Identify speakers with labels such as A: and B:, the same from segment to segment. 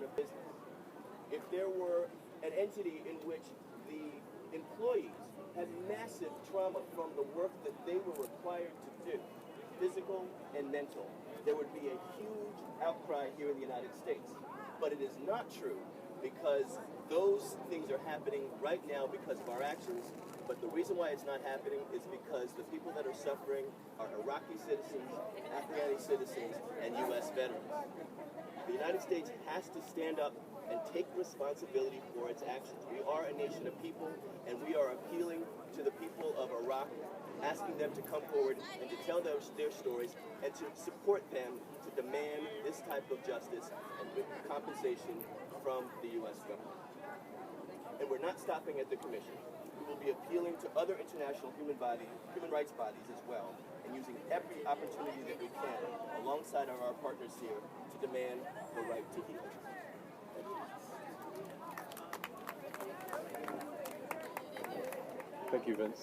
A: of business. If there were an entity in which the employees had massive trauma from the work that they were required to do, physical and mental, there would be a huge outcry here in the United States. But it is not true, because those things are happening right now because of our actions. But the reason why it's not happening is because the people that are suffering are Iraqi citizens, Afghani citizens, and U.S. veterans. The United States has to stand up and take responsibility for its actions. We are a nation of people, and we are appealing to the people of Iraq, asking them to come forward and to tell their stories and to support them to demand this type of justice and compensation from the U.S. government. And we're not stopping at the Commission. We will be appealing to other international human rights bodies as well, and using every opportunity that we can, alongside of our partners here, to demand the right to heal.
B: Thank you, Vince.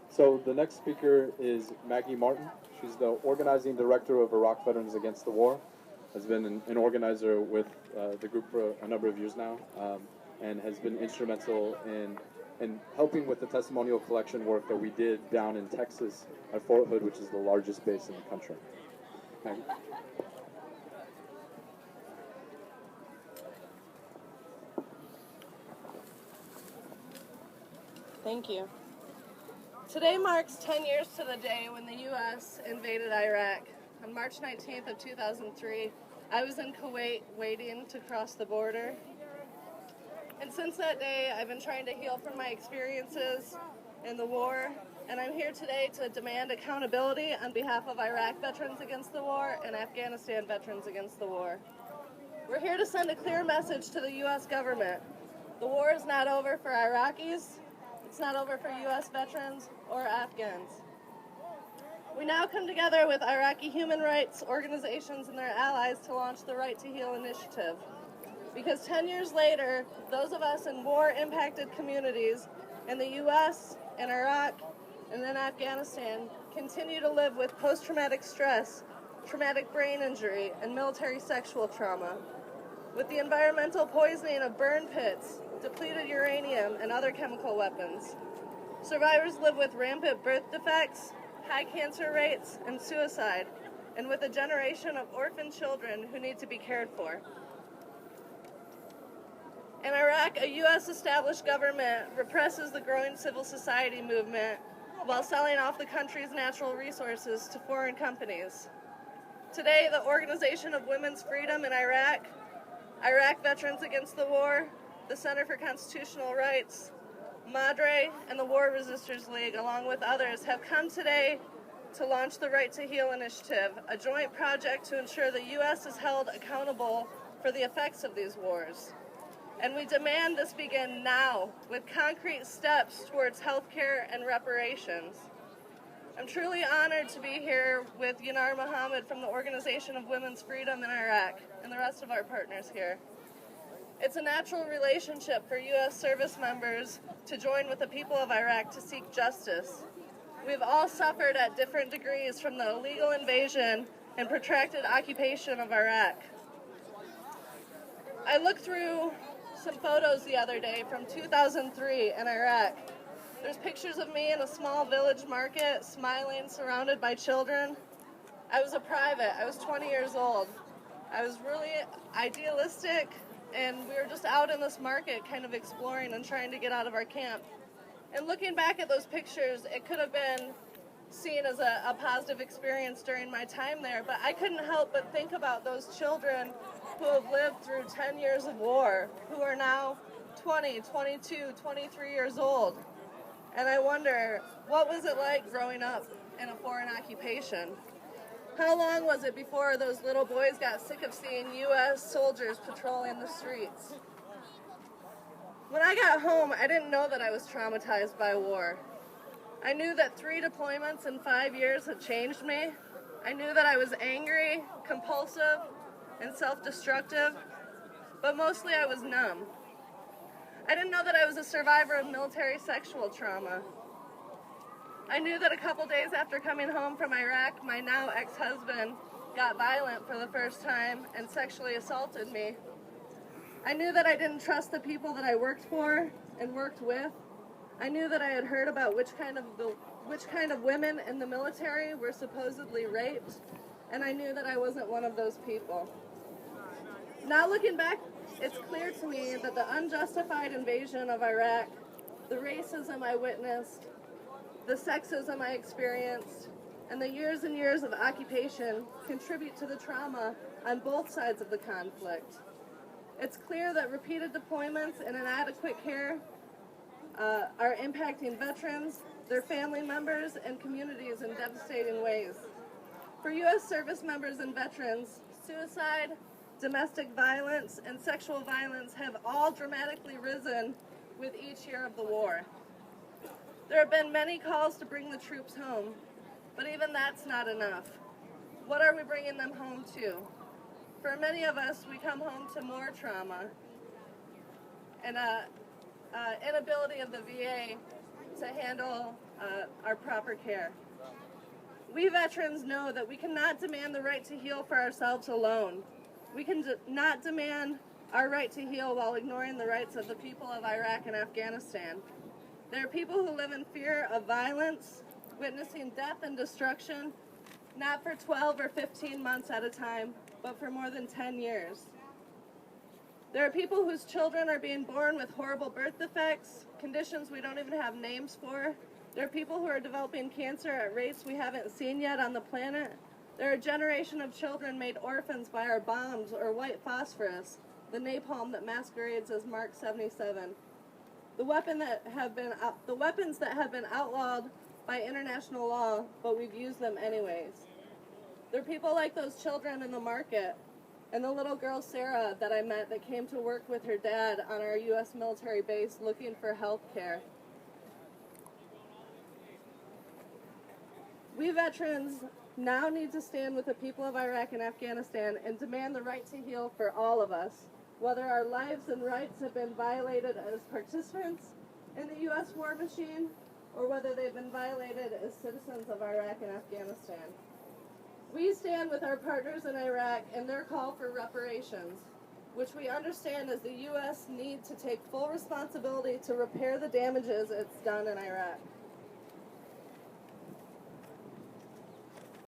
B: So the next speaker is Maggie Martin. She's the organizing director of Iraq Veterans Against the War. Has been an organizer with the group for a number of years now, and has been instrumental in helping with the testimonial collection work that we did down in Texas at Fort Hood, which is the largest base in the country. Maggie.
C: Thank you. Today marks 10 years to the day when the U.S. invaded Iraq. On March 19th of 2003, I was in Kuwait waiting to cross the border. And since that day, I've been trying to heal from my experiences in the war, and I'm here today to demand accountability on behalf of Iraq Veterans Against the War and Afghanistan Veterans Against the War. We're here to send a clear message to the U.S. government. The war is not over for Iraqis. It's not over for U.S. veterans or Afghans. We now come together with Iraqi human rights organizations and their allies to launch the Right to Heal initiative. Because 10 years later, those of us in war-impacted communities in the U.S., in Iraq, and in Afghanistan continue to live with post-traumatic stress, traumatic brain injury, and military sexual trauma. With the environmental poisoning of burn pits, depleted uranium, and other chemical weapons. Survivors live with rampant birth defects, high cancer rates, and suicide, and with a generation of orphan children who need to be cared for. In Iraq, a U.S.-established government represses the growing civil society movement while selling off the country's natural resources to foreign companies. Today, the Organization of Women's Freedom in Iraq, Iraq Veterans Against the War, the Center for Constitutional Rights, Madre, and the War Resisters League, along with others, have come today to launch the Right to Heal initiative, a joint project to ensure the U.S. is held accountable for the effects of these wars. And we demand this begin now, with concrete steps towards health care and reparations. I'm truly honored to be here with Yanar Mohammed from the Organization of Women's Freedom in Iraq and the rest of our partners here. It's a natural relationship for U.S. service members to join with the people of Iraq to seek justice. We've all suffered at different degrees from the illegal invasion and protracted occupation of Iraq. I looked through some photos the other day from 2003 in Iraq. There's pictures of me in a small village market, smiling, surrounded by children. I was a private. I was 20 years old. I was really idealistic, and we were just out in this market kind of exploring and trying to get out of our camp. And looking back at those pictures, it could have been seen as a positive experience during my time there, but I couldn't help but think about those children who have lived through 10 years of war, who are now 20, 22, 23 years old. And I wonder, what was it like growing up in a foreign occupation? How long was it before those little boys got sick of seeing U.S. soldiers patrolling the streets? When I got home, I didn't know that I was traumatized by war. I knew that 3 deployments in 5 years had changed me. I knew that I was angry, compulsive, and self-destructive, but mostly I was numb. I didn't know that I was a survivor of military sexual trauma. I knew that a couple days after coming home from Iraq, my now ex-husband got violent for the first time and sexually assaulted me. I knew that I didn't trust the people that I worked for and worked with. I knew that I had heard about which kind of women in the military were supposedly raped, and I knew that I wasn't one of those people. Now looking back, it's clear to me that the unjustified invasion of Iraq, the racism I witnessed, the sexism I experienced, and the years and years of occupation contribute to the trauma on both sides of the conflict. It's clear that repeated deployments and inadequate care are impacting veterans, their family members, and communities in devastating ways. For U.S. service members and veterans, suicide, domestic violence, and sexual violence have all dramatically risen with each year of the war. There have been many calls to bring the troops home, but even that's not enough. What are we bringing them home to? For many of us, we come home to more trauma and inability of the VA to handle our proper care. We veterans know that we cannot demand the right to heal for ourselves alone. We cannot demand our right to heal while ignoring the rights of the people of Iraq and Afghanistan. There are people who live in fear of violence, witnessing death and destruction, not for 12 or 15 months at a time, but for more than 10 years. There are people whose children are being born with horrible birth defects, conditions we don't even have names for. There are people who are developing cancer at rates we haven't seen yet on the planet. There are a generation of children made orphans by our bombs or white phosphorus, the napalm that masquerades as Mark 77. The weapons that have been outlawed by international law, but we've used them anyways. There are people like those children in the market, and the little girl Sarah that I met that came to work with her dad on our U.S. military base looking for health care. We veterans now need to stand with the people of Iraq and Afghanistan and demand the right to heal for all of us, whether our lives and rights have been violated as participants in the U.S. war machine or whether they've been violated as citizens of Iraq and Afghanistan. We stand with our partners in Iraq and their call for reparations, which we understand as the U.S. need to take full responsibility to repair the damages it's done in Iraq.